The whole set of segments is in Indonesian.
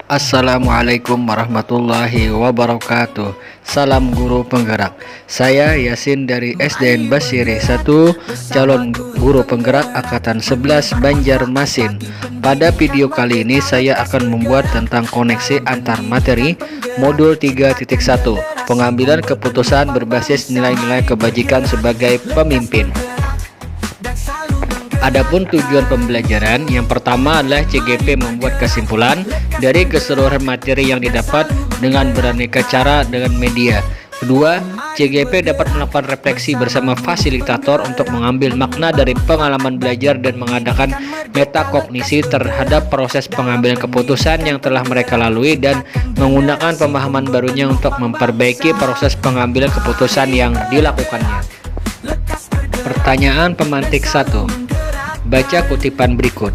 Assalamualaikum warahmatullahi wabarakatuh. Salam guru penggerak. Saya Yasin dari SDN Basiri 1, calon guru penggerak angkatan 11 Banjarmasin. Pada video kali ini saya akan membuat tentang koneksi antar materi modul 3.1, pengambilan keputusan berbasis nilai-nilai kebajikan sebagai pemimpin. Adapun tujuan pembelajaran, yang pertama adalah CGP membuat kesimpulan dari keseluruhan materi yang didapat dengan beraneka cara dengan media. Kedua, CGP dapat melakukan refleksi bersama fasilitator untuk mengambil makna dari pengalaman belajar dan mengadakan metakognisi terhadap proses pengambilan keputusan yang telah mereka lalui dan menggunakan pemahaman barunya untuk memperbaiki proses pengambilan keputusan yang dilakukannya. Pertanyaan pemantik 1. Baca kutipan berikut.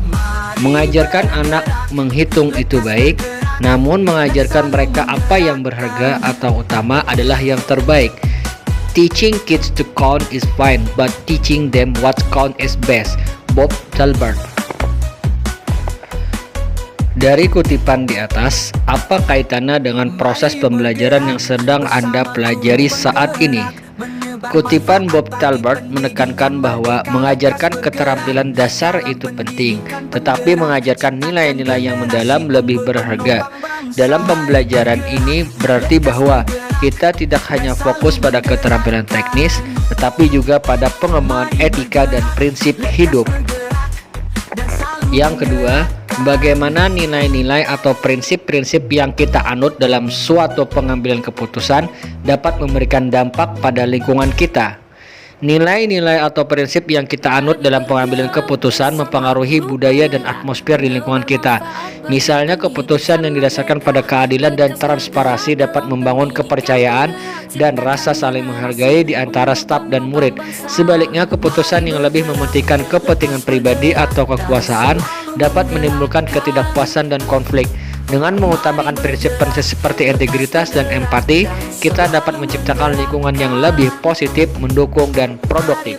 Mengajarkan anak menghitung itu baik, namun mengajarkan mereka apa yang berharga atau utama adalah yang terbaik. Teaching kids to count is fine, but teaching them what count is best. Bob Talbert. Dari kutipan di atas, apa kaitannya dengan proses pembelajaran yang sedang Anda pelajari saat ini? Kutipan Bob Talbert menekankan bahwa mengajarkan keterampilan dasar itu penting, tetapi mengajarkan nilai-nilai yang mendalam lebih berharga. Dalam pembelajaran ini berarti bahwa kita tidak hanya fokus pada keterampilan teknis, tetapi juga pada pengembangan etika dan prinsip hidup. Yang kedua, bagaimana nilai-nilai atau prinsip-prinsip yang kita anut dalam suatu pengambilan keputusan dapat memberikan dampak pada lingkungan kita. Nilai-nilai atau prinsip yang kita anut dalam pengambilan keputusan mempengaruhi budaya dan atmosfer di lingkungan kita. Misalnya, keputusan yang didasarkan pada keadilan dan transparansi dapat membangun kepercayaan dan rasa saling menghargai di antara staf dan murid. Sebaliknya, keputusan yang lebih mementingkan kepentingan pribadi atau kekuasaan dapat menimbulkan ketidakpuasan dan konflik. Dengan mengutamakan prinsip-prinsip seperti integritas dan empati, kita dapat menciptakan lingkungan yang lebih positif, mendukung, dan produktif.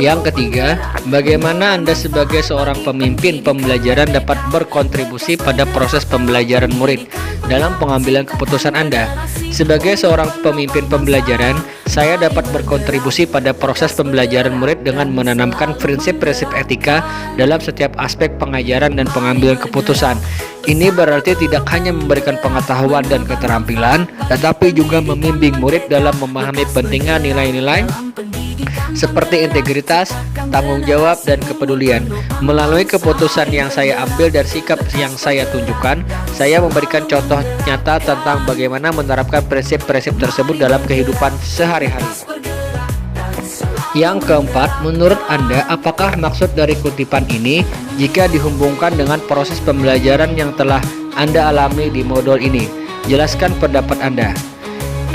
Yang ketiga, bagaimana Anda sebagai seorang pemimpin pembelajaran dapat berkontribusi pada proses pembelajaran murid dalam pengambilan keputusan Anda. Sebagai seorang pemimpin pembelajaran, saya dapat berkontribusi pada proses pembelajaran murid dengan menanamkan prinsip-prinsip etika dalam setiap aspek pengajaran dan pengambilan keputusan. Ini berarti tidak hanya memberikan pengetahuan dan keterampilan, tetapi juga membimbing murid dalam memahami pentingnya nilai-nilai seperti integritas, tanggung jawab, dan kepedulian. Melalui keputusan yang saya ambil dan sikap yang saya tunjukkan, saya memberikan contoh nyata tentang bagaimana menerapkan prinsip-prinsip tersebut dalam kehidupan sehari-hari. Yang keempat, menurut Anda, apakah maksud dari kutipan ini jika dihubungkan dengan proses pembelajaran yang telah Anda alami di modul ini? Jelaskan pendapat Anda.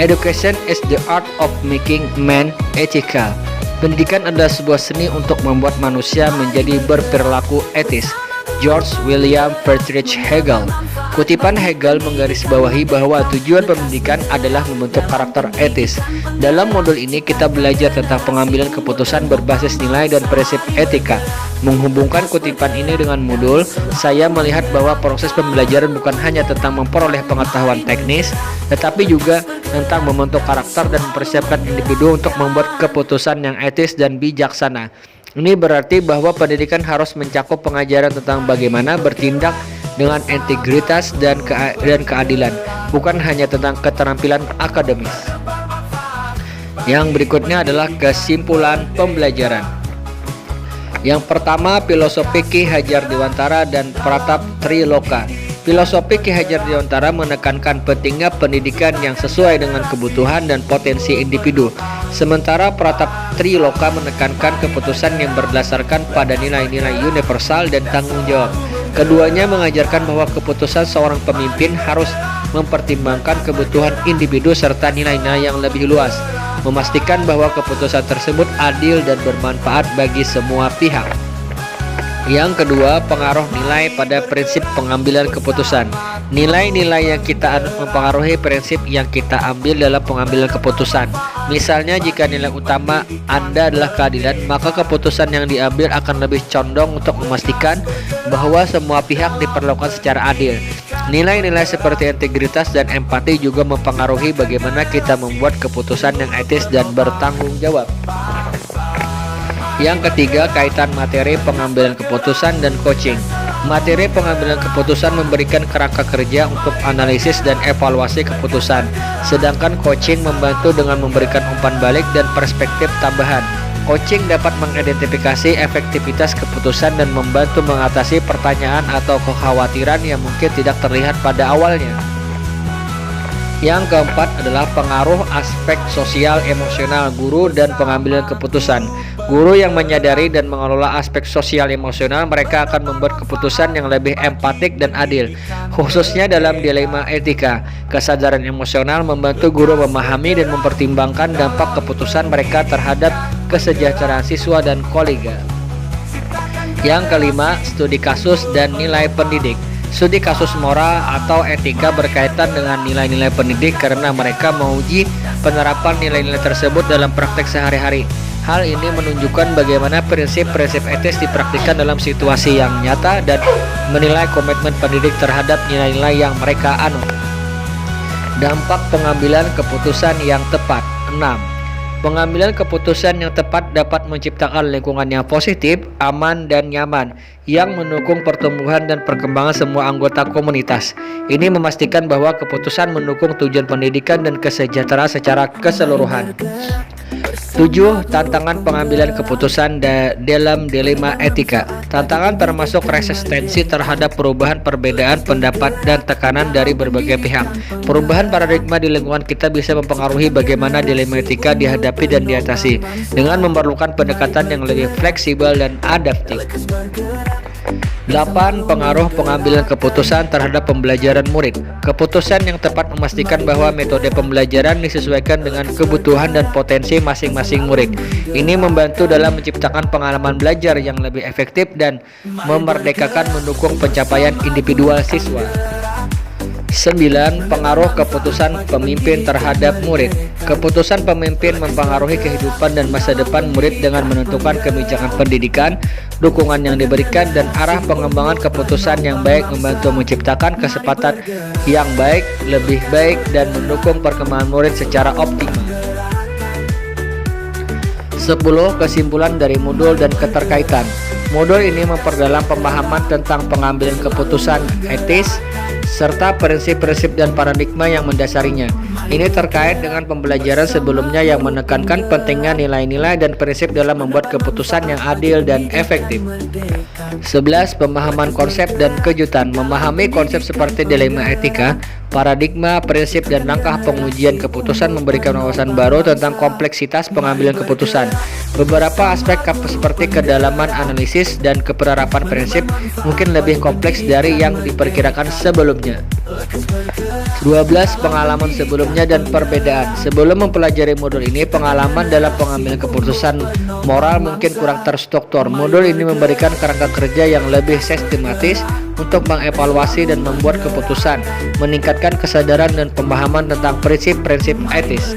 Education is the art of making man ethical. Pendidikan adalah sebuah seni untuk membuat manusia menjadi berperilaku etis. George William Friedrich Hegel. Kutipan Hegel menggarisbawahi bahwa tujuan pendidikan adalah membentuk karakter etis. Dalam modul ini kita belajar tentang pengambilan keputusan berbasis nilai dan prinsip etika. Menghubungkan kutipan ini dengan modul, saya melihat bahwa proses pembelajaran bukan hanya tentang memperoleh pengetahuan teknis, tetapi juga tentang membentuk karakter dan mempersiapkan individu untuk membuat keputusan yang etis dan bijaksana. Ini berarti bahwa pendidikan harus mencakup pengajaran tentang bagaimana bertindak dengan integritas dan keadilan, bukan hanya tentang keterampilan akademis. Yang berikutnya adalah kesimpulan pembelajaran. Yang pertama, filosofi Ki Hajar Dewantara dan Pratap Triloka. Filosofi Ki Hajar Dewantara menekankan pentingnya pendidikan yang sesuai dengan kebutuhan dan potensi individu. Sementara Pratap Triloka menekankan keputusan yang berdasarkan pada nilai-nilai universal dan tanggung jawab. Keduanya mengajarkan bahwa keputusan seorang pemimpin harus mempertimbangkan kebutuhan individu serta nilai-nilai yang lebih luas, memastikan bahwa keputusan tersebut adil dan bermanfaat bagi semua pihak. Yang kedua, pengaruh nilai pada prinsip pengambilan keputusan. Nilai-nilai yang kita anut mempengaruhi prinsip yang kita ambil dalam pengambilan keputusan. Misalnya, jika nilai utama Anda adalah keadilan, maka keputusan yang diambil akan lebih condong untuk memastikan bahwa semua pihak diperlakukan secara adil. Nilai-nilai seperti integritas dan empati juga mempengaruhi bagaimana kita membuat keputusan yang etis dan bertanggung jawab. Yang ketiga, kaitan materi pengambilan keputusan dan coaching. Materi pengambilan keputusan memberikan kerangka kerja untuk analisis dan evaluasi keputusan, sedangkan coaching membantu dengan memberikan umpan balik dan perspektif tambahan. Coaching dapat mengidentifikasi efektivitas keputusan dan membantu mengatasi pertanyaan atau kekhawatiran yang mungkin tidak terlihat pada awalnya. Yang keempat adalah pengaruh aspek sosial emosional guru dan pengambilan keputusan. Guru yang menyadari dan mengelola aspek sosial emosional, mereka akan membuat keputusan yang lebih empatik dan adil, khususnya dalam dilema etika. Kesadaran emosional membantu guru memahami dan mempertimbangkan dampak keputusan mereka terhadap kesejahteraan siswa dan kolega. Yang kelima, studi kasus dan nilai pendidik. Studi kasus moral atau etika berkaitan dengan nilai-nilai pendidik karena mereka menguji penerapan nilai-nilai tersebut dalam praktek sehari-hari. Hal ini menunjukkan bagaimana prinsip-prinsip etis dipraktikkan dalam situasi yang nyata dan menilai komitmen pendidik terhadap nilai-nilai yang mereka anut. Dampak pengambilan keputusan yang tepat. 6. Pengambilan keputusan yang tepat dapat menciptakan lingkungan yang positif, aman, dan nyaman yang mendukung pertumbuhan dan perkembangan semua anggota komunitas. Ini memastikan bahwa keputusan mendukung tujuan pendidikan dan kesejahteraan secara keseluruhan. 7. Tantangan pengambilan keputusan dalam dilema etika. Tantangan termasuk resistensi terhadap perubahan perbedaan pendapat dan tekanan dari berbagai pihak. Perubahan paradigma di lingkungan kita bisa mempengaruhi bagaimana dilema etika dihadapi dan diatasi dengan memerlukan pendekatan yang lebih fleksibel dan adaptif. 8. Pengaruh pengambilan keputusan terhadap pembelajaran murid. Keputusan yang tepat memastikan bahwa metode pembelajaran disesuaikan dengan kebutuhan dan potensi masing-masing murid. Ini membantu dalam menciptakan pengalaman belajar yang lebih efektif dan memerdekakan mendukung pencapaian individual siswa. 9. Pengaruh keputusan pemimpin terhadap murid. Keputusan pemimpin mempengaruhi kehidupan dan masa depan murid dengan menentukan kebijakan pendidikan, dukungan yang diberikan, dan arah pengembangan. Keputusan yang baik membantu menciptakan kesempatan yang baik, lebih baik, dan mendukung perkembangan murid secara optimal. 10. Kesimpulan dari modul dan keterkaitan. Modul ini memperdalam pemahaman tentang pengambilan keputusan etis serta prinsip-prinsip dan paradigma yang mendasarinya. Ini terkait dengan pembelajaran sebelumnya yang menekankan pentingnya nilai-nilai dan prinsip dalam membuat keputusan yang adil dan efektif. 11. Pemahaman konsep dan kejutan. Memahami konsep seperti dilema etika, paradigma, prinsip, dan langkah pengujian keputusan memberikan wawasan baru tentang kompleksitas pengambilan keputusan. Beberapa aspek seperti kedalaman analisis dan kepenerapan prinsip mungkin lebih kompleks dari yang diperkirakan sebelumnya. 12. Pengalaman sebelumnya dan perbedaan. Sebelum mempelajari modul ini, pengalaman dalam pengambilan keputusan moral mungkin kurang terstruktur. Modul ini memberikan kerangka kerja yang lebih sistematis untuk mengevaluasi dan membuat keputusan, meningkatkan kesadaran dan pemahaman tentang prinsip-prinsip etis.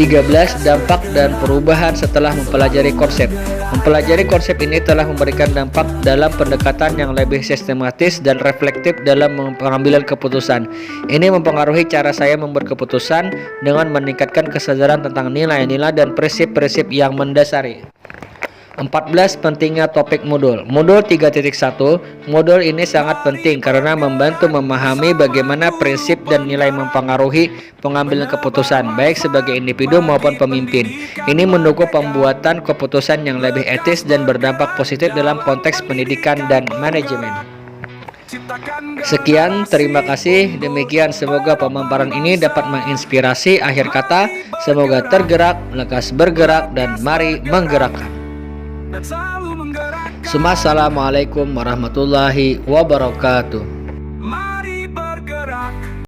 13. Dampak dan perubahan setelah mempelajari konsep. Mempelajari konsep ini telah memberikan dampak dalam pendekatan yang lebih sistematis dan reflektif dalam pengambilan keputusan. Ini mempengaruhi cara saya membuat keputusan dengan meningkatkan kesadaran tentang nilai-nilai dan prinsip-prinsip yang mendasari. 14. Pentingnya topik modul. Modul 3.1. Modul ini sangat penting karena membantu memahami bagaimana prinsip dan nilai mempengaruhi pengambilan keputusan, baik sebagai individu maupun pemimpin. Ini mendukung pembuatan keputusan yang lebih etis dan berdampak positif dalam konteks pendidikan dan manajemen. Sekian, terima kasih. Demikian, semoga pemaparan ini dapat menginspirasi. Akhir kata, semoga tergerak, lekas bergerak, dan mari menggerakkan. Assalamualaikum warahmatullahi wabarakatuh.